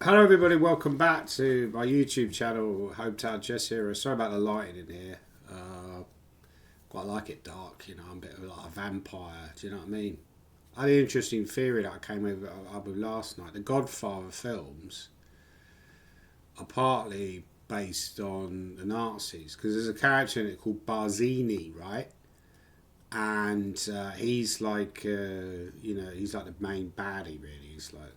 Hello everybody, welcome back to my YouTube channel, Hometown Chess Hero. Sorry about the lighting in here. Quite like it dark, I'm a bit of like a vampire, do you know what I mean? I had an interesting theory that I came up with last night. The Godfather films are partly based on the Nazis, because there's a character in it called Barzini, right? And he's like, he's like the main baddie, really. He's like,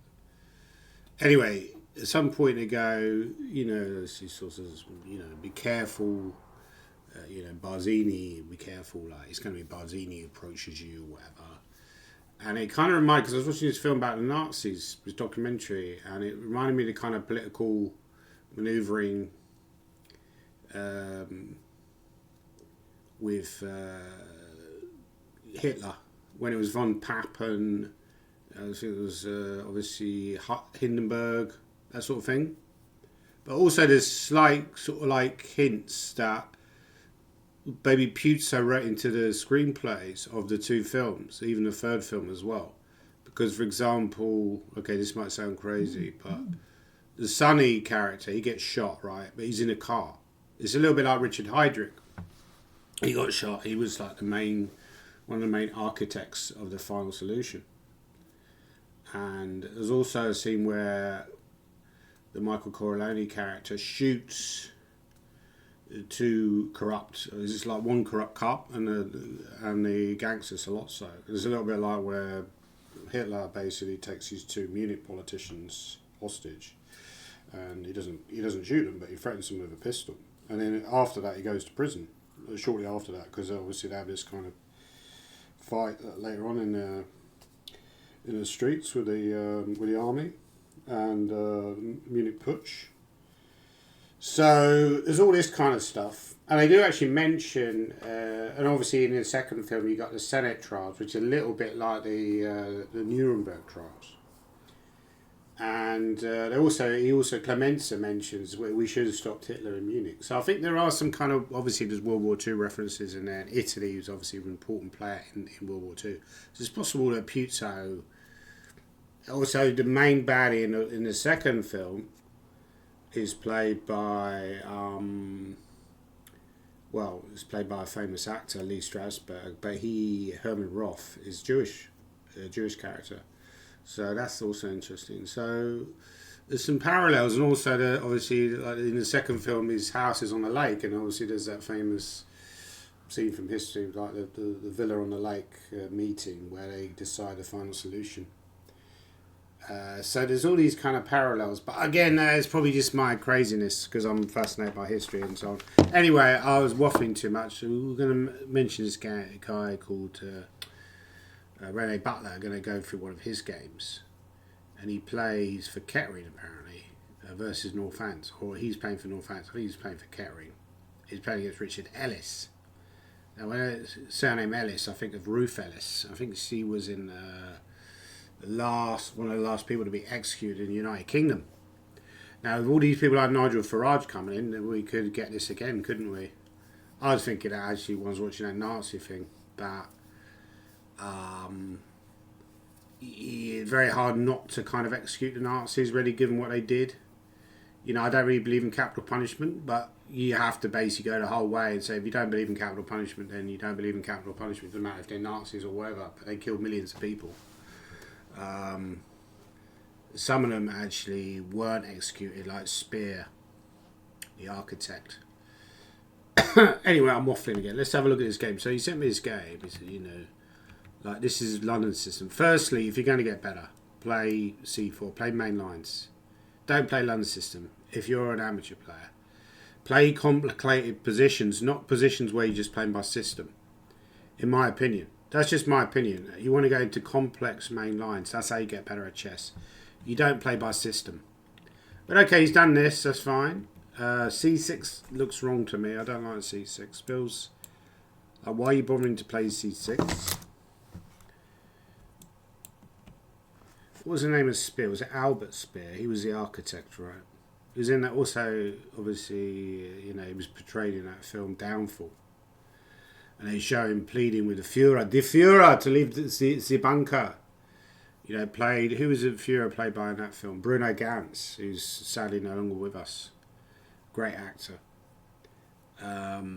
anyway, at some point they go, she sort of, be careful, Barzini, be careful, like it's going to be Barzini who approaches you or whatever. And it kind of reminded, because I was watching this film about the Nazis, this documentary, and it reminded me of the kind of political manoeuvring with Hitler when it was von Papen. I think it was obviously Hindenburg, that sort of thing. But also there's slight sort of like hints that maybe Puzo wrote into the screenplays of the two films, even the third film as well. Because, for example, okay, this might sound crazy, but the Sonny character, he gets shot, right? But he's in a car. It's a little bit like Richard Heydrich. He got shot. He was like one of the main architects of the final solution. And there's also a scene where the Michael Corleone character shoots two corrupt. It's just like one corrupt cop and the gangster Salozzo. There's a little bit like where Hitler basically takes these two Munich politicians hostage, and he doesn't shoot them, but he threatens them with a pistol. And then after that, he goes to prison. Shortly after that, because obviously they have this kind of fight later on in the streets with the army and Munich Putsch. So there's all this kind of stuff, and they do actually mention, and obviously in the second film you got the Senate trials, which are a little bit like the Nuremberg trials. And he also Clemenza mentions we should have stopped Hitler in Munich. So I think there are some kind of, obviously there's World War II references in there. And Italy was obviously an important player in World War II. So it's possible that Puzo, also the main baddie in the second film, is played by it's played by a famous actor, Lee Strasberg, but Herman Roth is Jewish, a Jewish character. So that's also interesting. So there's some parallels, and also obviously like in the second film, his house is on the lake, and obviously there's that famous scene from history, like the villa on the lake meeting where they decide the final solution. So there's all these kind of parallels, but again, it's probably just my craziness because I'm fascinated by history and so on. Anyway, I was waffling too much. So we're going to mention this guy called Rene Butler. Going to go through one of his games, and he plays for Kettering apparently versus Northants, or he's playing for Northants. I think he's playing for Kettering. He's playing against Richard Ellis. Now, when I surname Ellis, I think of Ruth Ellis. I think she was in one of the last people to be executed in the United Kingdom. Now, with all these people like Nigel Farage coming in, then we could get this again, couldn't we? I was thinking that actually when I was watching that Nazi thing, that it's very hard not to kind of execute the Nazis, really, given what they did. I don't really believe in capital punishment, but you have to basically go the whole way and say if you don't believe in capital punishment, then you don't believe in capital punishment. It doesn't matter if they're Nazis or whatever, but they killed millions of people. Some of them actually weren't executed, like Speer, the architect. Anyway, I'm waffling again. Let's have a look at this game. So you sent me this game. He said, like this is London system. Firstly, if you're going to get better, play C4, play main lines. Don't play London system if you're an amateur player. Play complicated positions, not positions where you're just playing by system. In my opinion. That's just my opinion. You want to go into complex main lines. That's how you get better at chess. You don't play by system. But okay, he's done this. That's fine. C6 looks wrong to me. I don't like C6. Feels why are you bothering to play C6? What was the name of Speer? Was it Albert Speer? He was the architect, right? He was in that also, obviously, he was portrayed in that film Downfall. And they show him pleading with the Führer to leave the bunker. You know, played, who was the Führer played by in that film? Bruno Ganz, who's sadly no longer with us. Great actor. Yeah,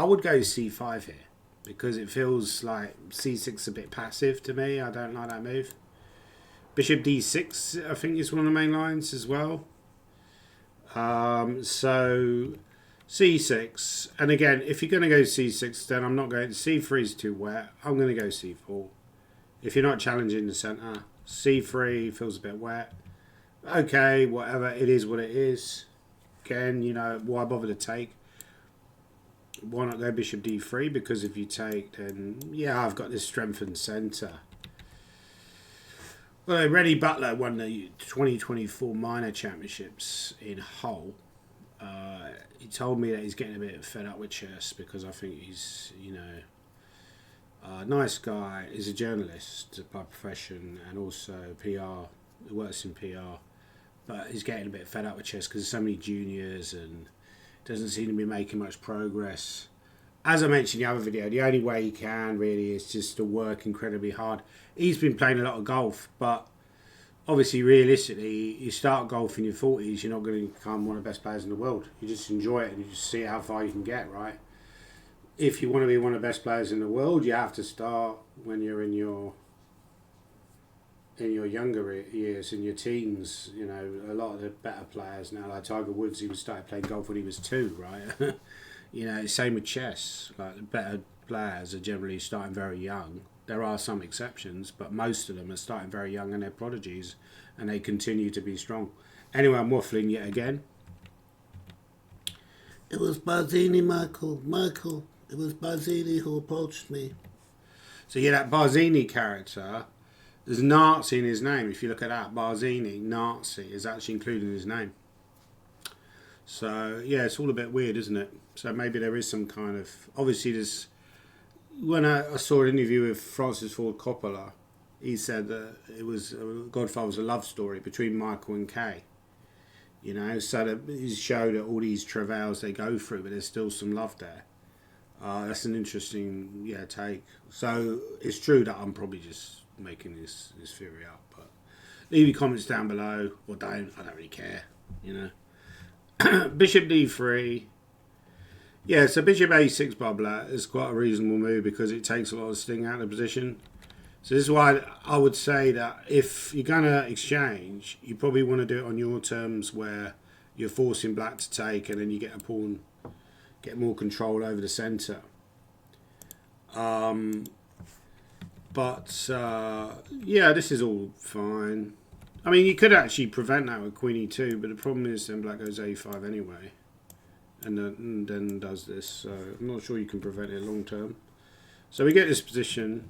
I would go c5 here because it feels like c6 a bit passive to me. I don't like that move. Bishop d6, I think, is one of the main lines as well. So c6, and again, if you're going to go c6, then I'm not going. c3 is too wet. I'm going to go c4. If you're not challenging the centre, c3 feels a bit wet. Okay, whatever, it is what it is. Again, you know, why bother to take? Why not go bishop d3? Because if you take, then yeah, I've got this strengthened centre. Well, Rene Butler won the 2024 minor championships in Hull. He told me that he's getting a bit fed up with chess because I think he's, you know, a nice guy. He's a journalist by profession and also PR. He works in PR. But he's getting a bit fed up with chess because there's so many juniors and doesn't seem to be making much progress. As I mentioned in the other video, the only way he can really is just to work incredibly hard. He's been playing a lot of golf, but obviously, realistically, you start golf in your 40s, you're not going to become one of the best players in the world. You just enjoy it and you just see how far you can get, right? If you want to be one of the best players in the world, you have to start when you're in your younger years, in your teens. You know, a lot of the better players now, like Tiger Woods, he started playing golf when he was 2, right? You know, same with chess. Like, the better players are generally starting very young. There are some exceptions, but most of them are starting very young and they're prodigies, and they continue to be strong. Anyway, I'm waffling yet again. It was Barzini, Michael. It was Barzini who approached me. So yeah, that Barzini character, there's Nazi in his name. If you look at that, Barzini, Nazi, is actually included in his name. So yeah, it's all a bit weird, isn't it? So maybe there is some kind of, obviously there's, when I saw an interview with Francis Ford Coppola, he said that it was Godfather was a love story between Michael and Kay. You know, so that he showed that all these travails they go through, but there's still some love there. That's an interesting take. So it's true that I'm probably just making this theory up, but leave your comments down below, or don't. I don't really care. You know, Bishop d3. Yeah, so bishop a6 by black is quite a reasonable move because it takes a lot of sting out of the position. So this is why I would say that if you're going to exchange, you probably want to do it on your terms where you're forcing black to take and then you get a pawn, get more control over the centre. Yeah, this is all fine. I mean, you could actually prevent that with queen e2, but the problem is then black goes a5 anyway. And then does this, so I'm not sure you can prevent it long term. So we get this position.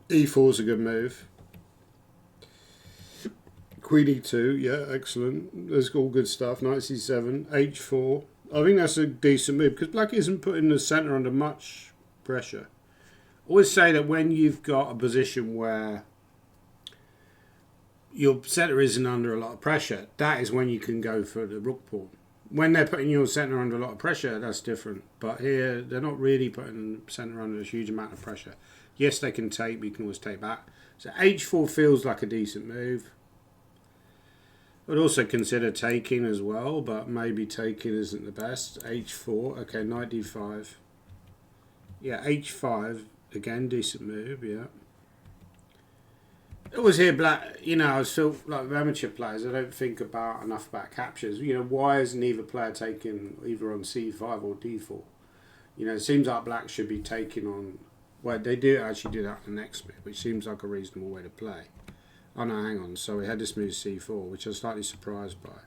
e4 is a good move. Queen e2, yeah, excellent. There's all good stuff. Knight c7, h4. I think that's a decent move because black isn't putting the centre under much pressure. Always say that when you've got a position where your centre isn't under a lot of pressure, that is when you can go for the rook pawn. When they're putting your centre under a lot of pressure, that's different. But here, they're not really putting the centre under a huge amount of pressure. Yes, they can take, but you can always take back. So h4 feels like a decent move. I'd also consider taking as well, but maybe taking isn't the best. h4, okay, knight d5. Yeah, h5, again, decent move, yeah. It was here black, you know, I still, like with amateur players, I don't think enough about captures. You know, why isn't either player taking either on c5 or d4? You know, it seems like black should be taking on, well, they do actually do that in the next move, which seems like a reasonable way to play. Oh no, hang on, so we had this move c4, which I was slightly surprised by.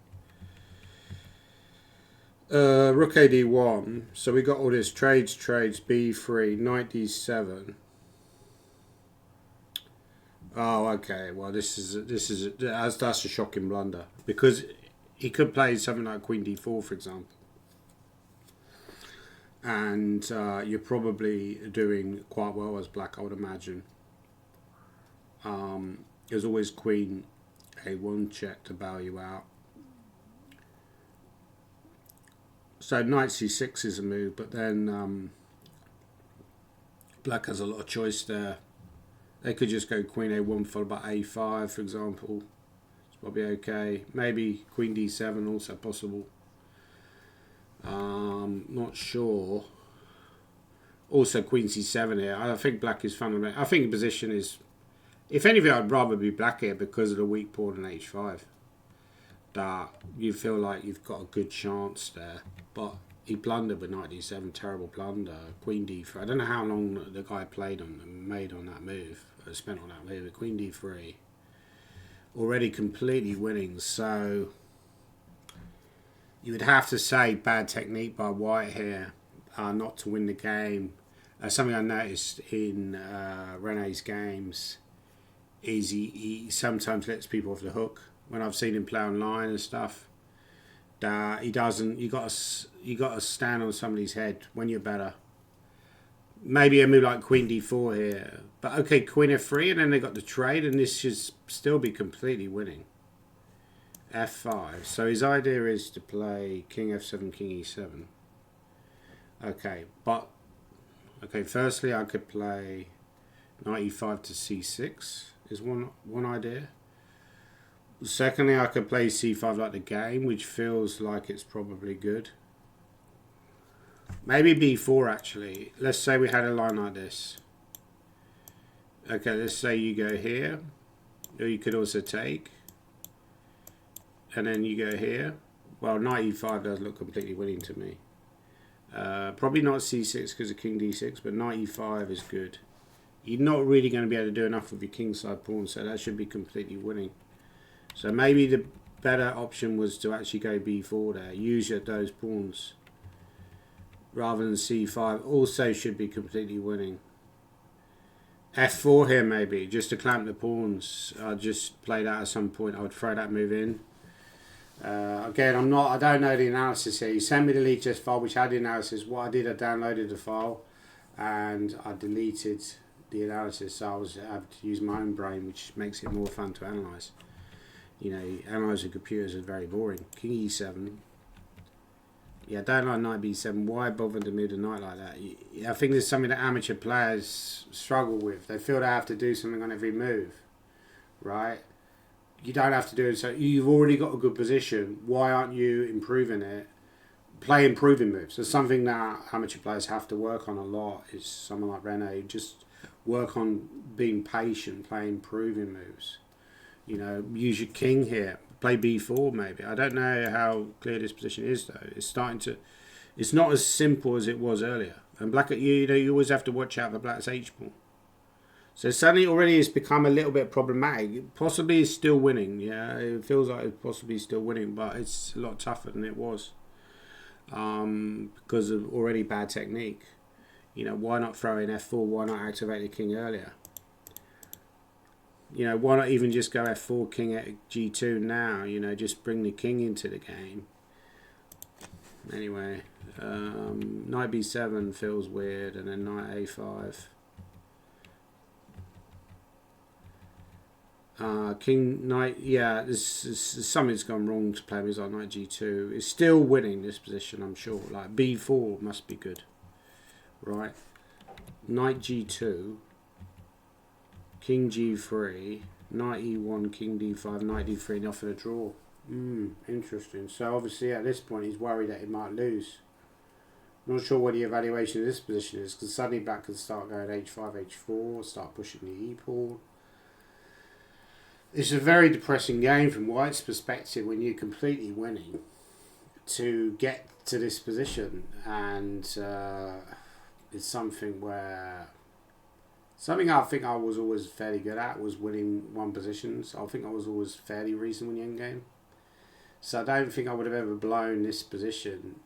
Rook a d1, so we got all this trades, b3, knight d7. Oh, okay. Well, that's a shocking blunder because he could play something like Queen d4, for example, and you're probably doing quite well as black, I would imagine. There's always Queen a1 check to bow you out. So knight c6 is a move, but then Black has a lot of choice there. They could just go queen a1 followed by a5, for example. It's probably okay. Maybe queen d7 also possible. Not sure. Also queen c7 here. I think black is fundamental. I think the position is, if anything, I'd rather be black here because of the weak pawn on h5. That you feel like you've got a good chance there. But he blundered with knight d7, terrible blunder. Queen d3. I don't know how long the guy played on and made on that move, spent on that move. But queen d3, already completely winning. So you would have to say bad technique by white here, not to win the game. Something I noticed in Rene's games is he sometimes lets people off the hook. When I've seen him play online and stuff, that he doesn't. You got to stand on somebody's head when you're better. Maybe a move like queen d4 here, but okay, queen f3, and then they got the trade, and this should still be completely winning. f5. So his idea is to play king f7, king e7. Okay, but okay. Firstly, I could play knight e5 to c6. Is one idea. Secondly, I could play c5 like the game, which feels like it's probably good. Maybe b4 actually. Let's say we had a line like this. Okay, let's say you go here, or you could also take, and then you go here. Well, knight e5 does look completely winning to me. Probably not c6 because of king d6, but knight e5 is good. You're not really going to be able to do enough with your kingside pawn, so that should be completely winning. So maybe the better option was to actually go b4 there. Use those pawns rather than c5. Also should be completely winning. f4 here maybe, just to clamp the pawns. I'll just play that at some point. I would throw that move in. Again, I don't know the analysis here. You sent me the lead test file which had the analysis. What I did, I downloaded the file and I deleted the analysis, so I have to use my own brain, which makes it more fun to analyse. You know, analysing computers is very boring. King e7. Yeah, I don't like knight b7. Why bother to move the knight like that? I think there's something that amateur players struggle with. They feel they have to do something on every move, right? You don't have to do it. So you've already got a good position. Why aren't you improving it? Play improving moves. So something that amateur players have to work on a lot is someone like Rene. Just work on being patient, play improving moves. You know, use your king here. Play b4 maybe. I don't know how clear this position is though. It's starting to. It's not as simple as it was earlier. And black at you know you always have to watch out for black's h-pawn. So suddenly already it's become a little bit problematic. It possibly is still winning. Yeah, it feels like it's possibly still winning, but it's a lot tougher than it was because of already bad technique. You know, why not throw in f4? Why not activate the king earlier? You know, why not even just go f4, king at g2 now? You know, just bring the king into the game. Anyway, knight b7 feels weird, and then knight a5. King, knight, yeah, something's gone wrong to play with like knight g2. It's still winning this position, I'm sure. Like b4 must be good, right? Knight g2. King g3, knight e1, king d5, knight d3, and off for a draw. Interesting. So obviously at this point he's worried that he might lose. Not sure what the evaluation of this position is, because suddenly black can start going h5, h4, start pushing the e-pawn. It's a very depressing game from white's perspective when you're completely winning to get to this position, and it's something where something I think I was always fairly good at was winning one positions. I think I was always fairly reasonable in the endgame. So I don't think I would have ever blown this position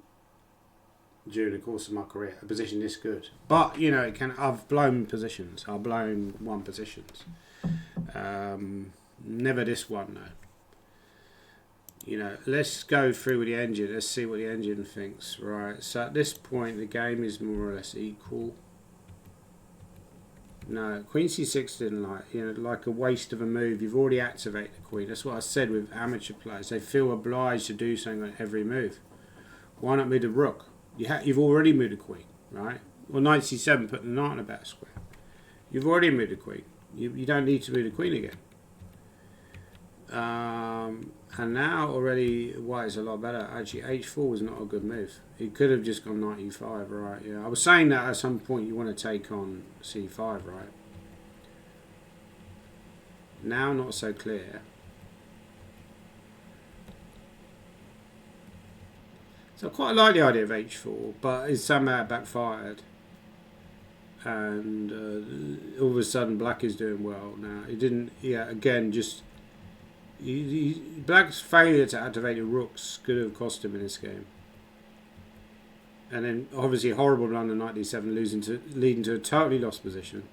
during the course of my career, a position this good. But, you know, I've blown positions. I've blown one positions. Never this one, though. You know, let's go through with the engine. Let's see what the engine thinks. Right, so at this point, the game is more or less equal. No, queen c6 didn't like a waste of a move. You've already activated the queen. That's what I said with amateur players. They feel obliged to do something on every move. Why not move the rook? You've already moved the queen, right? Well, knight c7, put the knight on a better square. You've already moved the queen. You don't need to move the queen again. And now already white is a lot better. Actually, h4 was not a good move. He could have just gone knight e5, right? Yeah, I was saying that at some point you want to take on c5, right? Now not so clear. So I quite like the idea of h4, but it's somehow backfired. And all of a sudden black is doing well now. He didn't, yeah, again, just black's failure to activate the rooks could have cost him in this game. And then obviously horrible blunder, knight d7, leading to a totally lost position.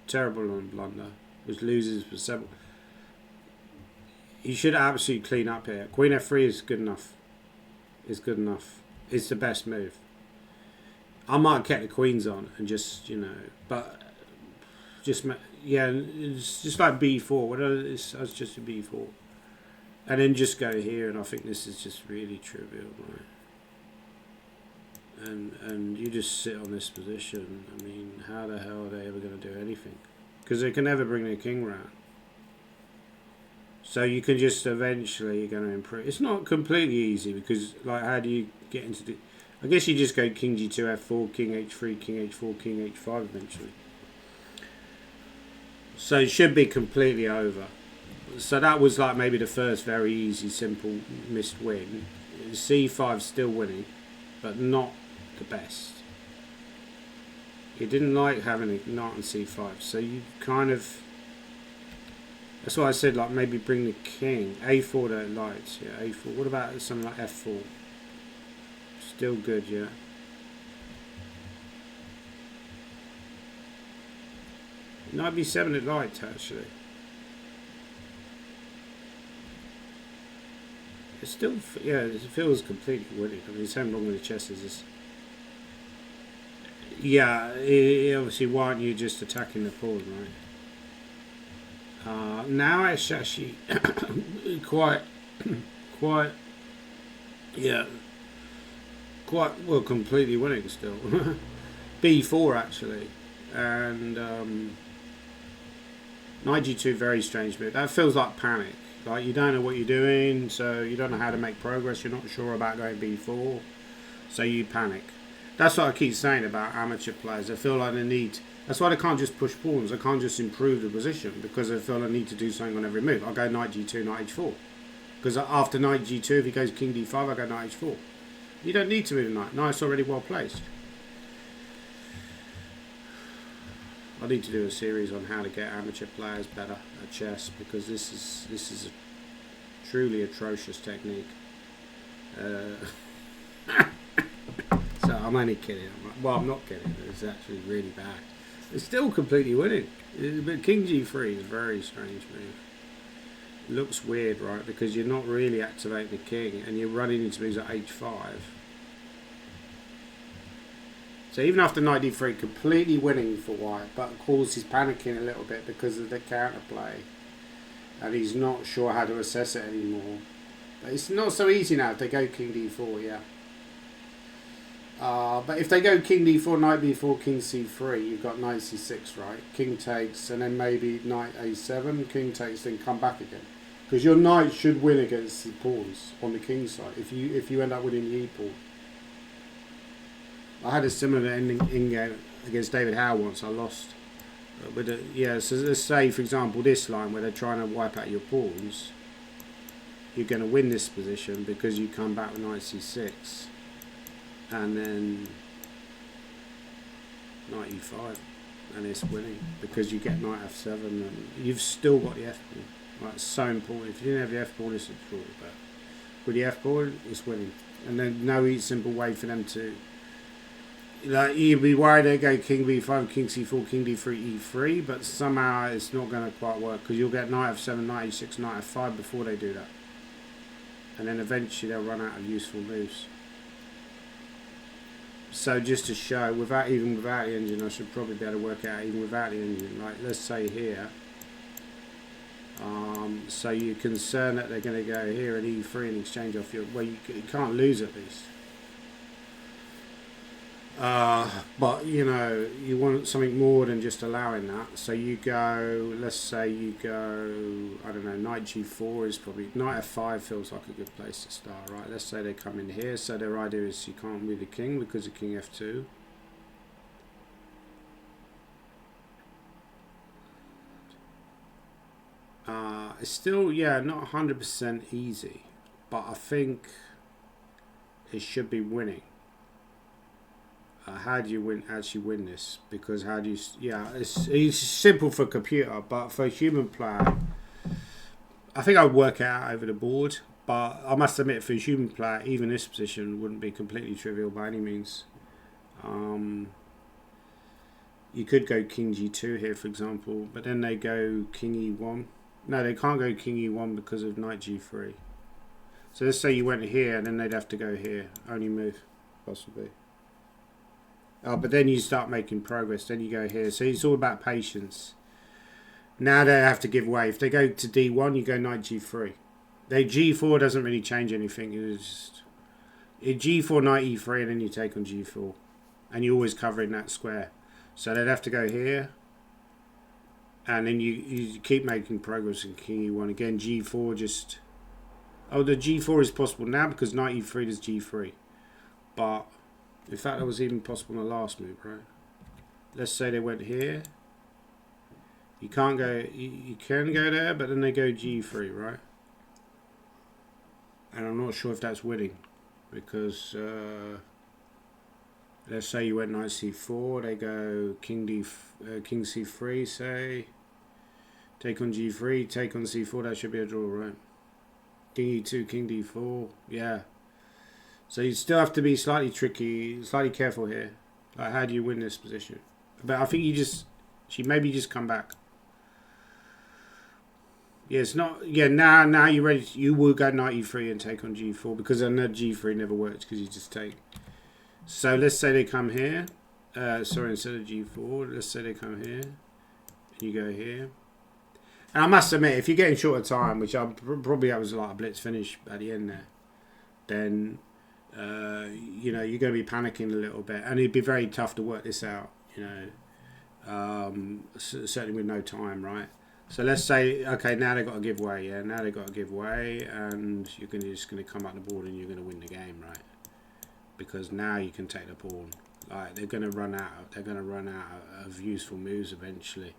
Terrible on blunder, which loses for several. He should absolutely clean up here. Queen f3 is good enough. It's good enough. It's the best move. I might have kept the queens on and just, you know, but just, yeah, it's just like b4. Whatever, it's just a b4. And then just go here, and I think this is just really trivial, right? And you just sit on this position. I mean, how the hell are they ever going to do anything? Because they can never bring their king round. So you can just eventually, you're going to improve. It's not completely easy because, like, how do you get into the... I guess you just go king g2, f4, king h3, king h4, king h5 eventually. So it should be completely over. So that was like maybe the first very easy, simple missed win. c5 still winning, but not the best. He didn't like having a knight on c5, so you kind of... That's why I said, like, maybe bring the king. a4 don't like, yeah, a4. What about something like f4? Still good, yeah. Knight b7 it liked, actually. It's still, yeah, it feels completely winning. I mean, there's something wrong with the chess, is this? Yeah, obviously, why aren't you just attacking the pawn, right? Now it's actually quite, yeah, quite, well, completely winning still. b4 actually, and knight g2, very strange move. That feels like panic. Like you don't know what you're doing, so you don't know how to make progress. You're not sure about going b4, so you panic. That's what I keep saying about amateur players. They feel like they need... That's why they can't just push pawns. They can't just improve the position because they feel they need to do something on every move. I'll go knight g2, knight h4. Because after knight g2, if he goes king d5, I go knight h4. You don't need to move the knight. Knight's already well placed. I need to do a series on how to get amateur players better at chess because this is a truly atrocious technique. So I'm only kidding. Well, I'm not kidding. It's actually really bad. It's still completely winning. But king g3 is a very strange move. It looks weird, right? Because you're not really activating the king and you're running into moves at h5. So even after knight d3, completely winning for white, but of course he's panicking a little bit because of the counterplay. And he's not sure how to assess it anymore. But it's not so easy now if they go king d4, yeah. But if they go king d4, knight b4, king c3, you've got knight c6, right? King takes, and then maybe knight a7, king takes, then come back again. Because your knight should win against the pawns on the king side if you end up winning the e-pawn. I had a similar ending in game against David Howe once. I lost. Yeah, so let's say, for example, this line where they're trying to wipe out your pawns. You're going to win this position because you come back with knight c6. And then knight e5, and it's winning because you get knight f7, and you've still got the f pawn. Right, it's so important. If you didn't have the f pawn, it's a draw, but with the f pawn, it's winning. And then no simple way for them to. Like you'd be worried they go king b5, king c4, king d3, e3, but somehow it's not going to quite work because you'll get knight f7, knight e6, knight f5 before they do that, and then eventually they'll run out of useful moves. So just to show, even without the engine, I should probably be able to work out even without the engine. Like let's say here, so you're concerned that they're going to go here at e3 and exchange off your. Well, you can't lose at least. But you know, you want something more than just allowing that. So you go, let's say you go, I don't know, knight g4 is probably, knight f5 feels like a good place to start, right? Let's say they come in here. So their idea is you can't move the king because of king f2. It's still, yeah, not 100% easy, but I think it should be winning. How do you actually win this? Because how do you? Yeah, it's simple for computer, but for a human player, I think I'd work it out over the board. But I must admit, for a human player, even this position wouldn't be completely trivial by any means. You could go king g2 here, for example, but then they go king e1. No, they can't go king e1 because of knight g3. So let's say you went here, and then they'd have to go here. Only move, possibly. But then you start making progress. Then you go here. So it's all about patience. Now they have to give way. If they go to d1, you go knight g3. They g4 doesn't really change anything. It's just g4, knight e3, and then you take on g4, and you're always covering that square. So they'd have to go here, and then you keep making progress in king e1 again. G4 just the g4 is possible now because knight e3 does g3, but in fact that was even possible in the last move, right? Let's say they went here. You can't go. You can go there, but then they go g3, right? And I'm not sure if that's winning because let's say you went knight c4. They go king c3. Say take on g3, take on c4. That should be a draw, right? King e2, king d4. Yeah. So you still have to be slightly tricky, slightly careful here. Like, how do you win this position? But I think maybe just come back. Yeah, it's not. Yeah, now you're ready. You will go knight e3 and take on g4 because I know g3 never works because you just take. So let's say they come here. Sorry, instead of g4, let's say they come here. And you go here. And I must admit, if you're getting short of time, which I probably that was like a blitz finish at the end there, then you know you're going to be panicking a little bit, and it'd be very tough to work this out. You know, certainly with no time, right? So let's say, okay, now they've got to give way, yeah? Now they've got to give way, and you're just going to come up the board and you're going to win the game, right? Because now you can take the pawn. Like, they're going to run out of useful moves eventually.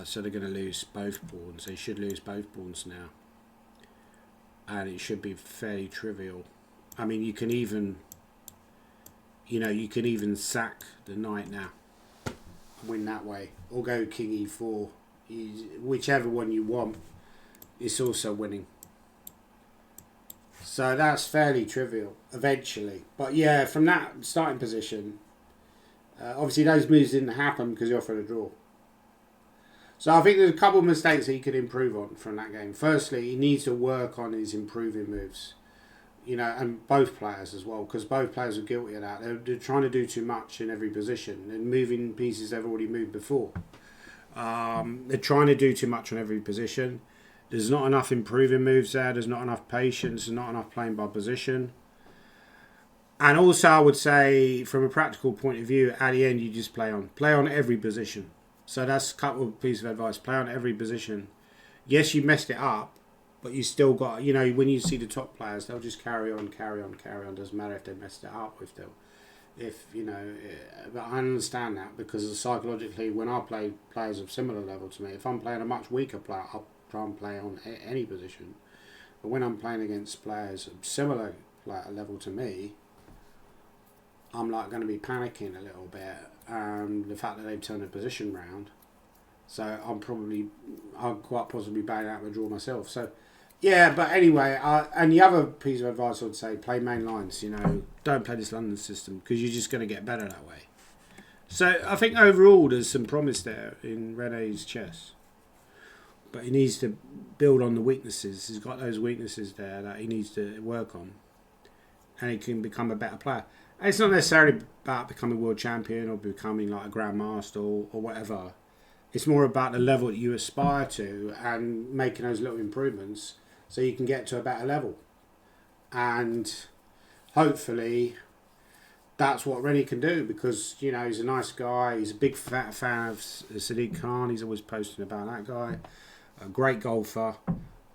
So they're going to lose both pawns. They should lose both pawns now. And it should be fairly trivial. I mean, you can even sack the knight now. Win that way. Or go king e4. Whichever one you want, it's also winning. So that's fairly trivial eventually. But yeah, from that starting position, obviously those moves didn't happen because he offered a draw. So I think there's a couple of mistakes that he could improve on from that game. Firstly, he needs to work on his improving moves. You know, and both players as well, because both players are guilty of that. They're trying to do too much in every position and moving pieces they've already moved before. They're trying to do too much on every position. There's not enough improving moves there. There's not enough patience. There's not enough playing by position. And also, I would say, from a practical point of view, at the end, you just play on every position. So that's a couple of pieces of advice. Play on every position. Yes, you messed it up, but you still got, you know, when you see the top players, they'll just carry on. Doesn't matter if they messed it up, but I understand that because psychologically, when I play players of similar level to me, if I'm playing a much weaker player, I'll try and play on any position. But when I'm playing against players of similar level to me, I'm like going to be panicking a little bit, and the fact that they've turned the position round, so I'll quite possibly bang out the draw myself. So. Yeah, but anyway, and the other piece of advice I would say, play main lines, you know, don't play this London system because you're just going to get better that way. So I think overall there's some promise there in Rene's chess. But he needs to build on the weaknesses. He's got those weaknesses there that he needs to work on. And he can become a better player. And it's not necessarily about becoming world champion or becoming like a grandmaster or whatever. It's more about the level that you aspire to and making those little improvements so you can get to a better level. And hopefully that's what Rene can do, because you know he's a nice guy. He's a big fan of Sadiq Khan. He's always posting about that guy. A great golfer.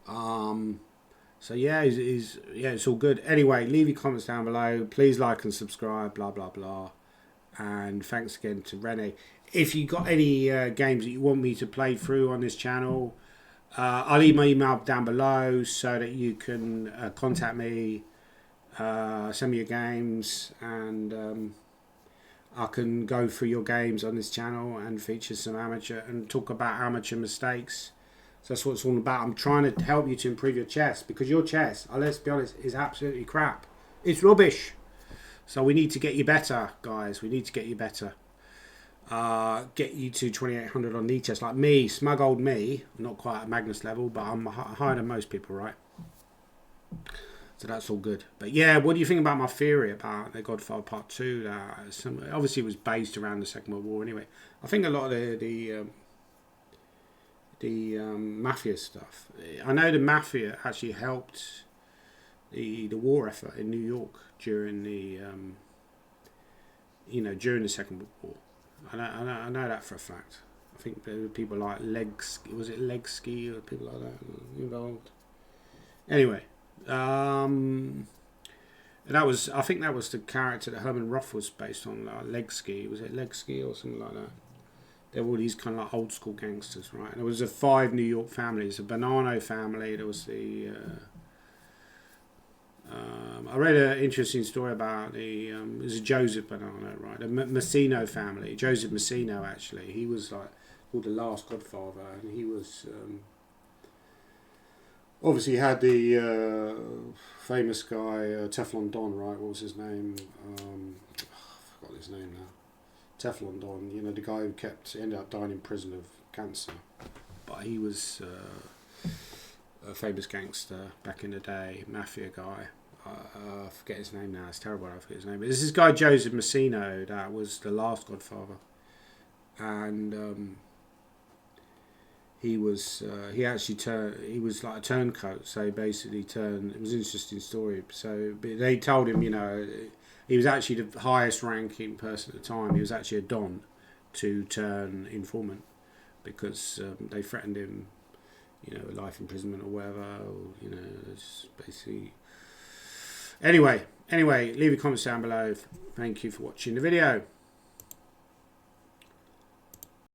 So yeah, yeah, it's all good. Anyway, leave your comments down below. Please like and subscribe. Blah blah blah. And thanks again to Rene. If you got any games that you want me to play through on this channel, I'll leave my email down below so that you can contact me, send me your games, and I can go through your games on this channel and feature some amateur and talk about amateur mistakes. So that's what it's all about. I'm trying to help you to improve your chess, because your chess, let's be honest, is absolutely crap. It's rubbish. So we need to get you better, guys. We need to get you better. Get you to 2800 on knee chess, like me, smug old me. I'm not quite at Magnus level, but I'm higher than most people, right? So that's all good. But yeah, what do you think about my theory about the Godfather Part 2? That obviously it was based around the Second World War anyway. I think a lot of the mafia stuff. I know the mafia actually helped the war effort in New York during the during the Second World War. I know that for a fact. I think there were people like Legsky or people like that involved. Anyway, I think that was the character that Herman Roth was based on, Legsky. Was it Legsky or something like that? There were all these kind of like old school gangsters, right? And there was 5 New York families: a Bonanno family. There was the I read an interesting story about it was a Joseph Bonanno, right? The Massino family. Joseph Massino, actually, he was like called the last Godfather, and he was obviously had the famous guy Teflon Don, right? What was his name? I forgot his name now. Teflon Don, you know, the guy who ended up dying in prison of cancer, but he was a famous gangster back in the day, mafia guy. I forget his name now. It's terrible. I forget his name. But this is guy Joseph Massino that was the last Godfather, and he was he actually turned. He was like a turncoat. So he basically turned. It was an interesting story. So they told him, you know, he was actually the highest ranking person at the time. He was actually a don to turn informant, because they threatened him, you know, life imprisonment or whatever, or, you know, it's basically. Anyway, leave your comments down below. Thank you for watching the video.